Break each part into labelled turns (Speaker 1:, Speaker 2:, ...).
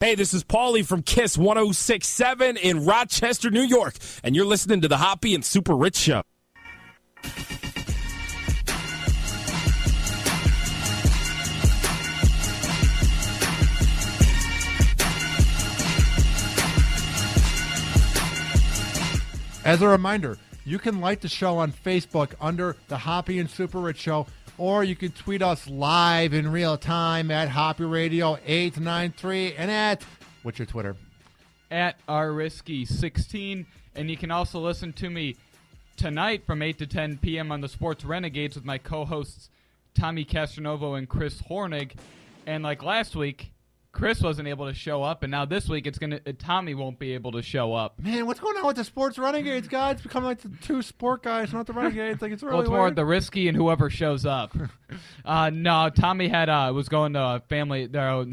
Speaker 1: Hey, this is Paulie from Kiss 106.7 in Rochester, New York, and you're listening to the Hoppe and Super Rich Show.
Speaker 2: As a reminder, you can like the show on Facebook under the Hoppe and Super Rich Show, or you can tweet us live in real time at Hoppe Radio 893 and at, what's your Twitter?
Speaker 3: At rrisky16, and you can also listen to me tonight from 8 to 10 p.m. on the Sports Renegades with my co-hosts Tommy Castronovo and Chris Hornig. And like last week, Chris wasn't able to show up, and now this week Tommy won't be able to show up.
Speaker 2: Man, what's going on with the Sports Renegades, guys? It's become like the two sport guys, not the Renegades. Like, it's really
Speaker 3: it's
Speaker 2: weird.
Speaker 3: more the risky and whoever shows up. No, Tommy was going to a family.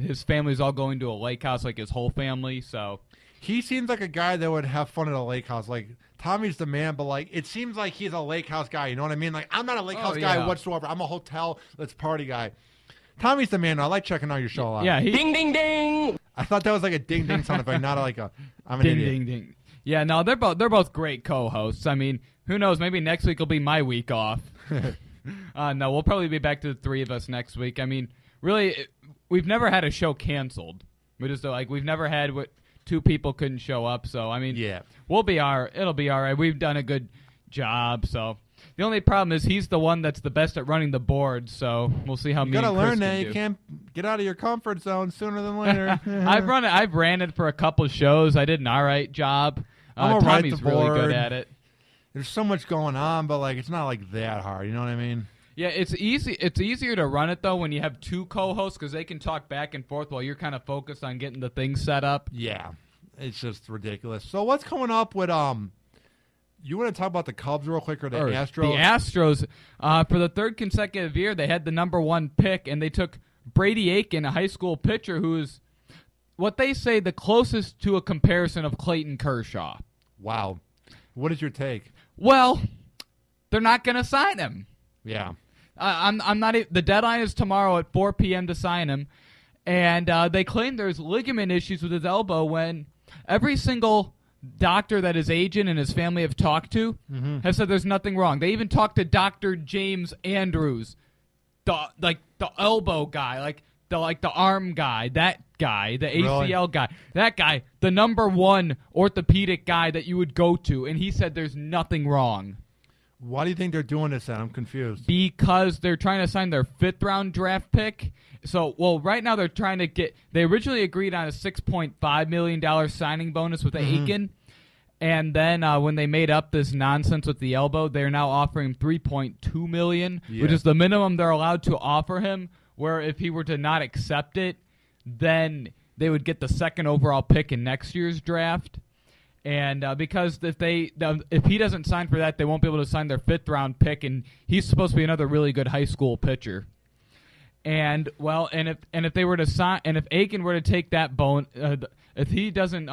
Speaker 3: His family's all going to a lake house, like his whole family. So
Speaker 2: he seems like a guy that would have fun at a lake house. Like, Tommy's the man, but like it seems like he's a lake house guy. You know what I mean? Like, I'm not a lake house guy whatsoever. I'm a hotel let's party guy. Tommy's the man. I like checking out your show a lot.
Speaker 3: Yeah,
Speaker 1: ding, ding, ding.
Speaker 2: I thought that was like a ding, ding sound effect, not like a I'm an
Speaker 3: ding,
Speaker 2: idiot.
Speaker 3: Ding, ding. Yeah, no, they're both great co-hosts. I mean, who knows? Maybe next week will be my week off. No, we'll probably be back to the three of us next week. I mean, really, we've never had a show canceled. We've never had two people couldn't show up. So I mean,
Speaker 2: yeah,
Speaker 3: it'll be all right. We've done a good job. So the only problem is he's the one that's the best at running the board. So we'll see how
Speaker 2: you
Speaker 3: me and
Speaker 2: gotta
Speaker 3: Chris
Speaker 2: learn
Speaker 3: can
Speaker 2: that
Speaker 3: do.
Speaker 2: you can't get out of your comfort zone sooner than later.
Speaker 3: I've ran it for a couple shows. I did an all right job. Tommy's really good at it.
Speaker 2: There's so much going on, but like it's not like that hard. You know what I mean?
Speaker 3: Yeah, it's easy. It's easier to run it though when you have two co-hosts because they can talk back and forth while you're kind of focused on getting the thing set up.
Speaker 2: Yeah, it's just ridiculous. So what's coming up with You want to talk about the Cubs real quick or the Astros?
Speaker 3: The Astros, for the third consecutive year, they had the number one pick, and they took Brady Aiken, a high school pitcher who is what they say the closest to a comparison of Clayton Kershaw.
Speaker 2: Wow. What is your take?
Speaker 3: Well, they're not going to sign him.
Speaker 2: Yeah.
Speaker 3: I'm not. The deadline is tomorrow at 4 p.m. to sign him, and they claim there's ligament issues with his elbow when every single doctor that his agent and his family have talked to has said there's nothing wrong. They even talked to Dr. James Andrews, the elbow guy, the arm guy, that guy, the ACL guy, that guy, the number one orthopedic guy that you would go to, and he said there's nothing wrong.
Speaker 2: Why do you think they're doing this then? I'm confused.
Speaker 3: Because they're trying to sign their fifth-round draft pick. So, right now they're trying to get – they originally agreed on a $6.5 million signing bonus with Aiken. And then when they made up this nonsense with the elbow, they're now offering $3.2 million, which is the minimum they're allowed to offer him, where if he were to not accept it, then they would get the second overall pick in next year's draft. And because if he doesn't sign for that, they won't be able to sign their fifth-round pick, and he's supposed to be another really good high school pitcher. And if they were to sign, and if Aiken were to take that if he doesn't,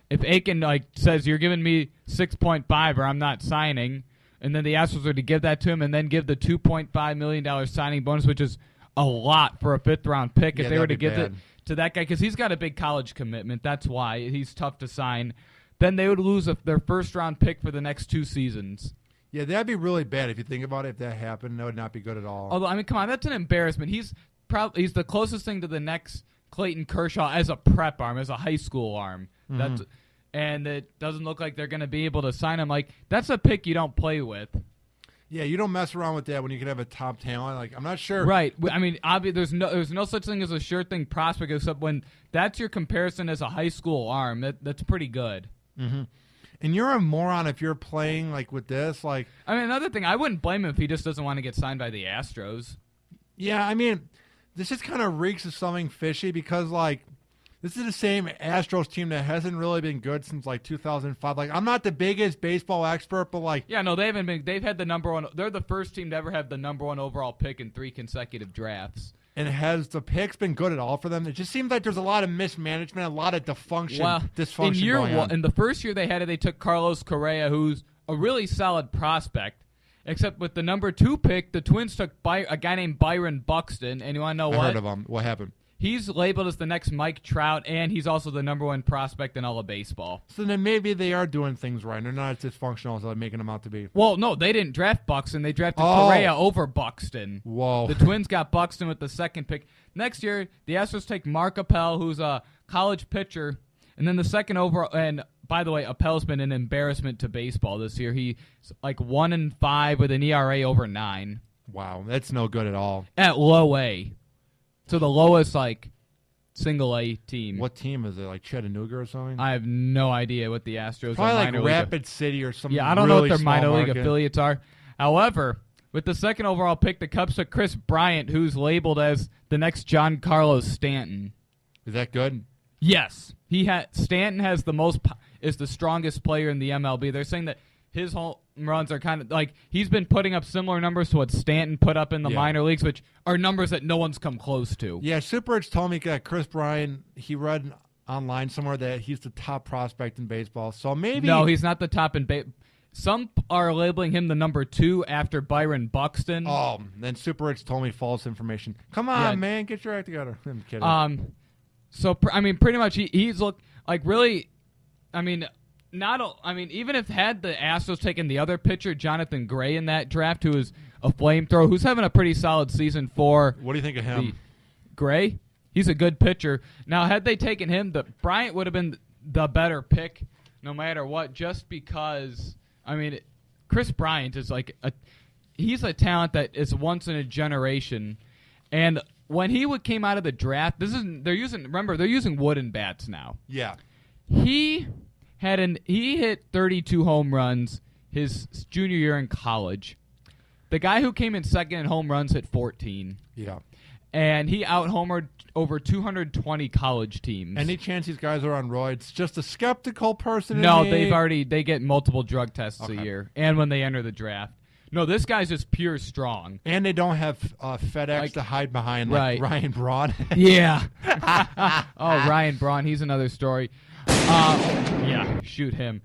Speaker 3: if Aiken says you're giving me 6.5 or I'm not signing, and then the Astros are to give that to him, and then give the $2.5 million signing bonus, which is a lot for a fifth-round pick, if they were to give it to that guy, because he's got a big college commitment. That's why he's tough to sign. Then they would lose their first-round pick for the next 2 seasons.
Speaker 2: Yeah, that'd be really bad if you think about it. If that happened, that would not be good at all.
Speaker 3: Although, I mean, come on, that's an embarrassment. He's the closest thing to the next Clayton Kershaw as a prep arm, as a high school arm. And it doesn't look like they're going to be able to sign him. That's a pick you don't play with.
Speaker 2: Yeah, you don't mess around with that when you can have a top talent. I'm not sure.
Speaker 3: Right. I mean, there's no such thing as a sure thing prospect, except when that's your comparison as a high school arm. That's pretty good.
Speaker 2: Mm-hmm. And you're a moron if you're playing with this. I
Speaker 3: mean, another thing, I wouldn't blame him if he just doesn't want to get signed by the Astros.
Speaker 2: Yeah, I mean, this just kind of reeks of something fishy because this is the same Astros team that hasn't really been good since 2005. I'm not the biggest baseball expert, but
Speaker 3: yeah, no, they haven't been. They've had the number one. They're the first team to ever have the number one overall pick in 3 consecutive drafts.
Speaker 2: And has the picks been good at all for them? It just seems like there's a lot of mismanagement, a lot of dysfunction going on.
Speaker 3: In the first year they had it, they took Carlos Correa, who's a really solid prospect. Except with the number 2 pick, the Twins took a guy named Byron Buxton, and you want to know what?
Speaker 2: I heard of him. What happened?
Speaker 3: he's labeled as the next Mike Trout, and he's also the number 1 prospect in all of baseball.
Speaker 2: So then maybe they are doing things right. They're not as dysfunctional as they're making them out to be.
Speaker 3: Well, no, they didn't draft Buxton. They drafted Correa over Buxton.
Speaker 2: Whoa.
Speaker 3: The Twins got Buxton with the 2nd pick. Next year, the Astros take Mark Appel, who's a college pitcher, and then the 2nd overall. And by the way, Appel's been an embarrassment to baseball this year. He's like 1-5 with an ERA over 9.
Speaker 2: Wow, that's no good at all.
Speaker 3: At low A. So the lowest, like, single A team.
Speaker 2: What team is it? Like Chattanooga or something?
Speaker 3: I have no idea what the Astros
Speaker 2: Probably
Speaker 3: are.
Speaker 2: like Rapid City or something.
Speaker 3: Yeah, I don't know what their
Speaker 2: small
Speaker 3: minor league
Speaker 2: market.
Speaker 3: affiliates are. However, with the 2nd overall pick, the Cubs took Chris Bryant, who's labeled as the next Giancarlo Stanton.
Speaker 2: Is that good?
Speaker 3: Yes, Stanton has is the strongest player in the MLB. They're saying that his home runs are kind of like he's been putting up similar numbers to what Stanton put up in the minor leagues, which are numbers that no one's come close to.
Speaker 2: Yeah, SuperRICH told me that Chris Bryant, he read online somewhere that he's the top prospect in baseball. So maybe
Speaker 3: No, he's not the top in baseball. Some are labeling him the number 2 after Byron Buxton.
Speaker 2: Oh, then SuperRICH told me false information. Come on, man, get your act together. I'm kidding.
Speaker 3: So I mean, pretty much he's really. I mean, even if had the Astros taken the other pitcher, Jonathan Gray, in that draft, who is a flamethrower, who's having a pretty solid season for.
Speaker 2: What do you think of him?
Speaker 3: Gray? He's a good pitcher. Now, had they taken him, Bryant would have been the better pick, no matter what. Just because, I mean, Chris Bryant is he's a talent that is once in a generation, and when he came out of the draft, they're using wooden bats now.
Speaker 2: Yeah.
Speaker 3: He hit 32 home runs his junior year in college. The guy who came in 2nd in home runs hit 14.
Speaker 2: Yeah.
Speaker 3: And he out-homered over 220 college teams.
Speaker 2: Any chance these guys are on roids? Just a skeptical person.
Speaker 3: No, they get multiple drug tests a year, and when they enter the draft. No, this guy's just pure strong.
Speaker 2: And they don't have FedEx to hide behind like Ryan Braun.
Speaker 3: Yeah. Oh, Ryan Braun, he's another story. Yeah, shoot him.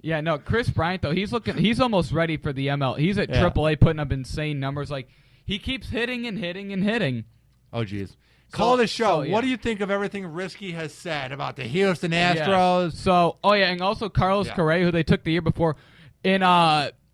Speaker 3: Yeah, no, Chris Bryant though, he's almost ready for the ML. He's at AAA putting up insane numbers. Like he keeps hitting and hitting and hitting.
Speaker 2: Oh geez. Call the show. What do you think of everything Risky has said about the Houston Astros?
Speaker 3: So, and also Carlos Correa, who they took the year before. In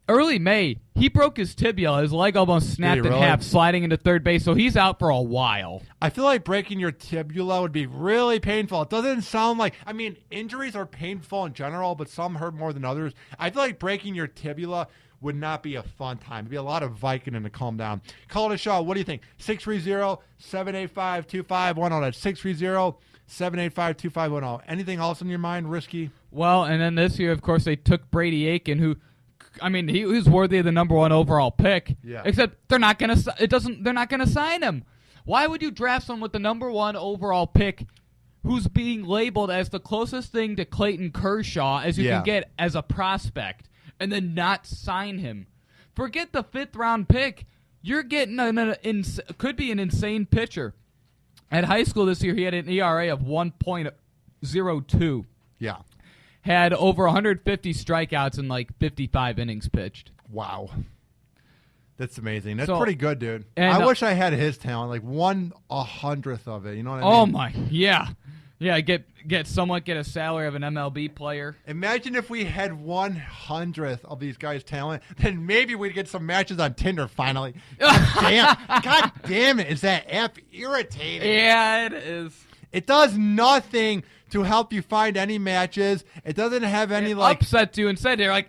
Speaker 3: early May, he broke his tibia. His leg almost snapped in half, sliding into third base, so he's out for a while.
Speaker 2: I feel like breaking your tibia would be really painful. It doesn't sound like, I mean, injuries are painful in general, but some hurt more than others. I feel like breaking your tibia would not be a fun time. It'd be a lot of Vicodin to calm down. Call the show. What do you think? 630-785-2510. That's 630-785-2510. Anything else on your mind, Risky?
Speaker 3: Well, and then this year, of course, they took Brady Aiken, who, I mean, he was worthy of the number 1 overall pick.
Speaker 2: Yeah.
Speaker 3: Except they're not gonna sign him. Why would you draft someone with the number 1 overall pick, who's being labeled as the closest thing to Clayton Kershaw as you can get as a prospect, and then not sign him? Forget the 5th round pick. You're getting could be an insane pitcher. At high school this year, he had an ERA of 1.02.
Speaker 2: Yeah.
Speaker 3: Had over 150 strikeouts in like 55 innings pitched.
Speaker 2: Wow. That's amazing. That's pretty good, dude.
Speaker 3: And,
Speaker 2: I wish I had his talent, like 1/100th of it. You know what I mean?
Speaker 3: Oh my, yeah. Get a salary of an MLB player.
Speaker 2: Imagine if we had 1/100th of these guys' talent, then maybe we'd get some matches on Tinder finally. God damn it. Is that app irritating?
Speaker 3: Yeah, it is.
Speaker 2: It does nothing to help you find any matches. It doesn't have any
Speaker 3: upsets you instead. They're like,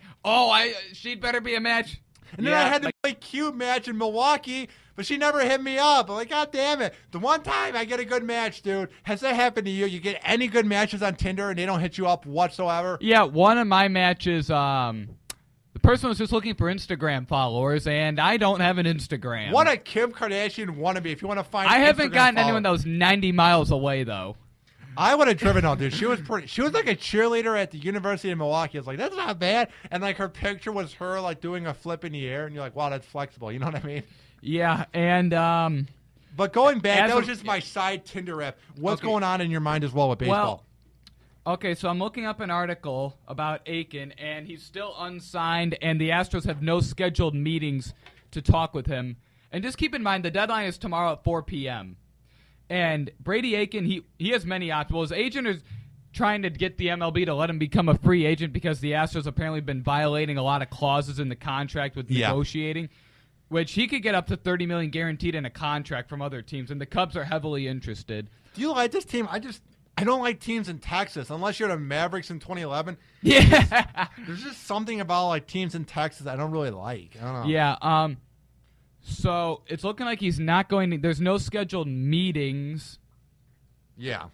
Speaker 3: she'd better be a match.
Speaker 2: And then I had to play cute match in Milwaukee, but she never hit me up. I'm like, God damn it. The one time I get a good match, dude, has that happened to you? You get any good matches on Tinder and they don't hit you up whatsoever?
Speaker 3: Yeah, one of my matches, the person was just looking for Instagram followers, and I don't have an Instagram.
Speaker 2: What a Kim Kardashian wannabe if you want to find
Speaker 3: I haven't
Speaker 2: Instagram
Speaker 3: gotten
Speaker 2: followers.
Speaker 3: anyone that was 90 miles away, though.
Speaker 2: I would have driven out, dude. She was like a cheerleader at the University of Milwaukee. I was like, that's not bad. And like her picture was her like doing a flip in the air, and you're like, wow, that's flexible. You know what I mean?
Speaker 3: Yeah, and
Speaker 2: but going back, that was just my side Tinder app. What's going on in your mind as well with baseball?
Speaker 3: Well, okay, so I'm looking up an article about Aiken, and he's still unsigned, and the Astros have no scheduled meetings to talk with him. And just keep in mind, the deadline is tomorrow at 4 p.m. And Brady Aiken, he has many options. Well, his agent is trying to get the MLB to let him become a free agent because the Astros apparently been violating a lot of clauses in the contract with negotiating, which he could get up to $30 million guaranteed in a contract from other teams, and the Cubs are heavily interested.
Speaker 2: Do you like this team? I don't like teams in Texas unless you're the Mavericks in 2011.
Speaker 3: Yeah.
Speaker 2: There's just something about like teams in Texas I don't really like. I don't know.
Speaker 3: Yeah. So it's looking like he's not going to. There's no scheduled meetings.
Speaker 2: Yeah.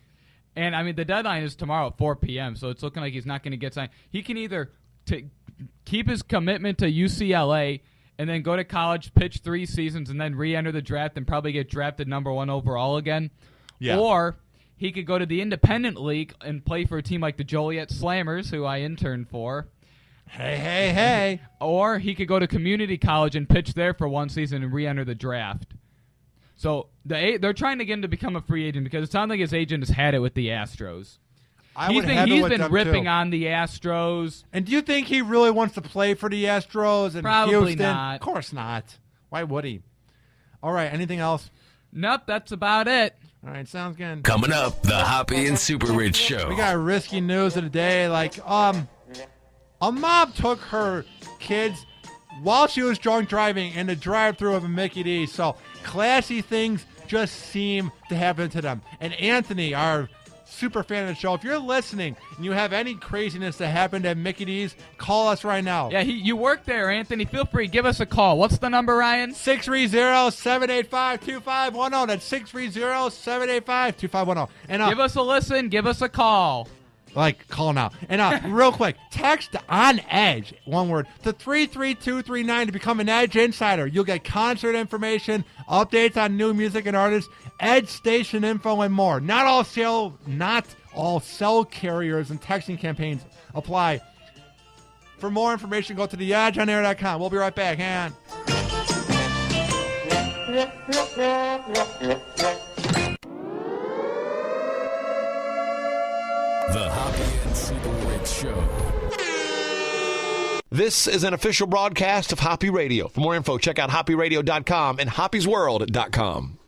Speaker 3: And, I mean, the deadline is tomorrow at 4 p.m., so it's looking like he's not going to get signed. He can either keep his commitment to UCLA and then go to college, pitch 3 seasons, and then re-enter the draft and probably get drafted number 1 overall again.
Speaker 2: Yeah.
Speaker 3: Or he could go to the independent league and play for a team like the Joliet Slammers, who I interned for.
Speaker 2: Hey.
Speaker 3: Or he could go to community college and pitch there for 1 season and re-enter the draft. So they're trying to get him to become a free agent because it sounds like his agent has had it with the Astros. He's been ripping on the Astros.
Speaker 2: And do you think he really wants to play for the Astros and
Speaker 3: Probably
Speaker 2: Houston?
Speaker 3: not.
Speaker 2: Of course not. Why would he? All right, anything else?
Speaker 3: Nope, that's about it.
Speaker 2: All right, sounds good.
Speaker 1: Coming up, the Hoppe and Super Rich Show.
Speaker 2: We got risky news of the day. Like, a mom took her kids while she was drunk driving in the drive-thru of a Mickey D's. So classy things just seem to happen to them. And Anthony, our super fan of the show, if you're listening and you have any craziness that happened at Mickey D's, call us right now.
Speaker 3: Yeah, you work there, Anthony. Feel free. Give us a call. What's the number, Ryan?
Speaker 2: 630-785-2510. That's 630-785-2510. And
Speaker 3: give us a listen. Give us a call.
Speaker 2: Like, call now. And real quick, text on EDGE, one word, to 33239 to become an EDGE Insider. You'll get concert information, updates on new music and artists, EDGE station info, and more. Not all cell carriers and texting campaigns apply. For more information, go to theedgeonair.com. We'll be right back. Hang on.
Speaker 1: The Hoppe and Super Rich Show.
Speaker 4: This is an official broadcast of Hoppe Radio. For more info, check out hopperadio.com and hoppesworld.com.